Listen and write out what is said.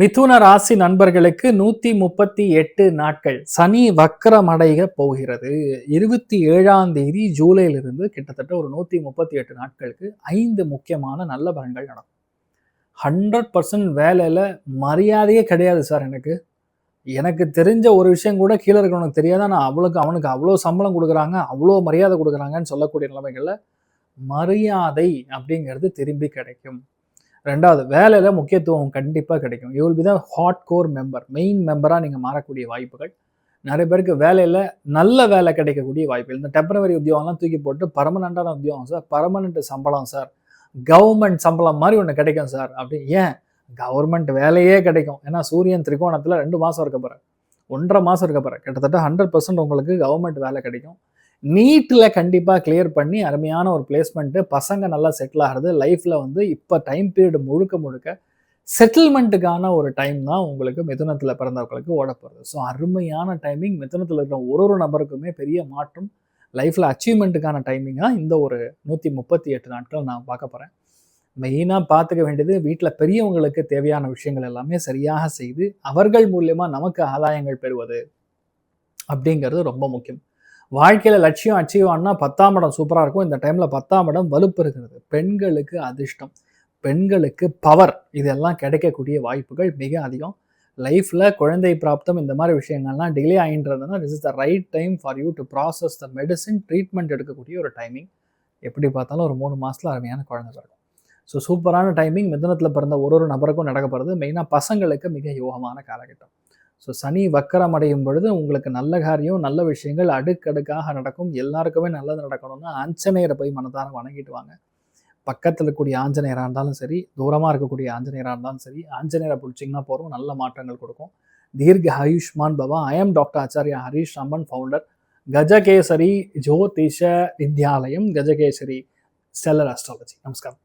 மிதுன ராசி நண்பர்களுக்கு 138 நாட்கள் சனி வக்கரமடைய போகிறது. 27ஆம் தேதி ஜூலையிலிருந்து கிட்டத்தட்ட ஒரு 138 நாட்களுக்கு 5 முக்கியமான நல்ல பலன்கள் நடக்கும். 100% வேலையில மரியாதையே கிடையாது சார். எனக்கு தெரிஞ்ச ஒரு விஷயம் கூட கீழே இருக்கிறவனுக்கு தெரியாத, நான் அவனுக்கு அவ்வளோ சம்பளம் கொடுக்குறாங்க, அவ்வளோ மரியாதை கொடுக்குறாங்கன்னு சொல்லக்கூடிய நிலைமைகள்ல மரியாதை அப்படிங்கிறது திரும்பி கிடைக்கும். ரெண்டாவது, வேலையில முக்கியத்துவம் கண்டிப்பா கிடைக்கும். You will be the hard core member, main மெம்பரா நீங்க மாறக்கூடிய வாய்ப்புகள். நிறைய பேருக்கு வேலையில நல்ல வேலை கிடைக்கக்கூடிய வாய்ப்புகள். இந்த டெம்பரவரி உத்தியோகம்லாம் தூக்கி போட்டு பர்மனண்டான உத்தியோகம் சார், பர்மனண்ட் சம்பளம் சார், கவர்மெண்ட் சம்பளம் மாதிரி ஒன்று கிடைக்கும் சார் அப்படி. ஏன் கவர்மெண்ட் வேலையே கிடைக்கும்? ஏன்னா சூரியன் திரிகோணத்துல 2 மாசம் இருக்க போற, 1.5 மாசம் இருக்க போற, கிட்டத்தட்ட 100% உங்களுக்கு கவர்மெண்ட் வேலை கிடைக்கும். நீட்ல கண்டிப்பா கிளியர் பண்ணி அருமையான ஒரு பிளேஸ்மெண்ட், பசங்க நல்லா செட்டில் ஆகிறது. லைஃப்ல இப்ப டைம் பீரியட் முழுக்க செட்டில்மெண்ட்டுக்கான ஒரு டைம் தான் உங்களுக்கு மிதுனத்துல பிறந்தவர்களுக்கு ஓட போகிறது. ஸோ அருமையான டைமிங். மிதுனத்துல இருக்கிற ஒரு நபருக்குமே பெரிய மாற்றம், லைஃப்ல அச்சீவ்மெண்ட்டுக்கான டைமிங்கா இந்த ஒரு 138 நாட்கள் நான் பார்க்க போறேன். மெயினாக பார்த்துக்க வேண்டியது, வீட்டில் பெரியவங்களுக்கு தேவையான விஷயங்கள் எல்லாமே சரியாக செய்து அவர்கள் மூலியமா நமக்கு ஆதாயங்கள் பெறுவது அப்படிங்கிறது ரொம்ப முக்கியம். வாழ்க்கையில லட்சியம் அச்சீவ் ஆனா 10ஆம் இடம் சூப்பரா இருக்கும். இந்த டைம்ல 10ஆம் இடம் வலுப்பு இருக்கிறது. பெண்களுக்கு அதிர்ஷ்டம், பெண்களுக்கு பவர், இதெல்லாம் கிடைக்கக்கூடிய வாய்ப்புகள் மிக அதிகம். லைஃப்ல குழந்தை பிராப்தம் இந்த மாதிரி விஷயங்கள்லாம் டிலே ஆகின்றதுன்னா, this is the right time for you to process the medicine, treatment எடுக்கக்கூடிய ஒரு டைமிங். எப்படி பார்த்தாலும் ஒரு 3 மாசத்துல அருமையான குழந்தை பிறக்கும். ஸோ சூப்பரான டைமிங் மிதுனத்தில் பிறந்த ஒரு நபருக்கும் நடக்கப்படுறது. மெயினாக பசங்களுக்கு மிக யோகமான காலகட்டம். ஸோ சனி வக்கரம் அடையும் பொழுது உங்களுக்கு நல்ல காரியம், நல்ல விஷயங்கள் அடுக்கடுக்காக நடக்கும். எல்லாருக்குமே நல்லது நடக்கணும்னா ஆஞ்சநேயரை போய் மனதார வணங்கிட்டு வாங்க. பக்கத்தில் இருக்கக்கூடிய ஆஞ்சநேயராக இருந்தாலும் சரி, தூரமாக இருக்கக்கூடிய ஆஞ்சநேயராக இருந்தாலும் சரி, ஆஞ்சநேயரை பிடிச்சிங்கன்னா போகிறோம், நல்ல மாற்றங்கள் கொடுக்கும். தீர்க்க ஆயுஷ்மான் பவா. I am doctor Acharya Harish Raman, founder Gajakesari Jyotisha Vidyalayam, Gajakesari stellar astrology. நமஸ்காரம்.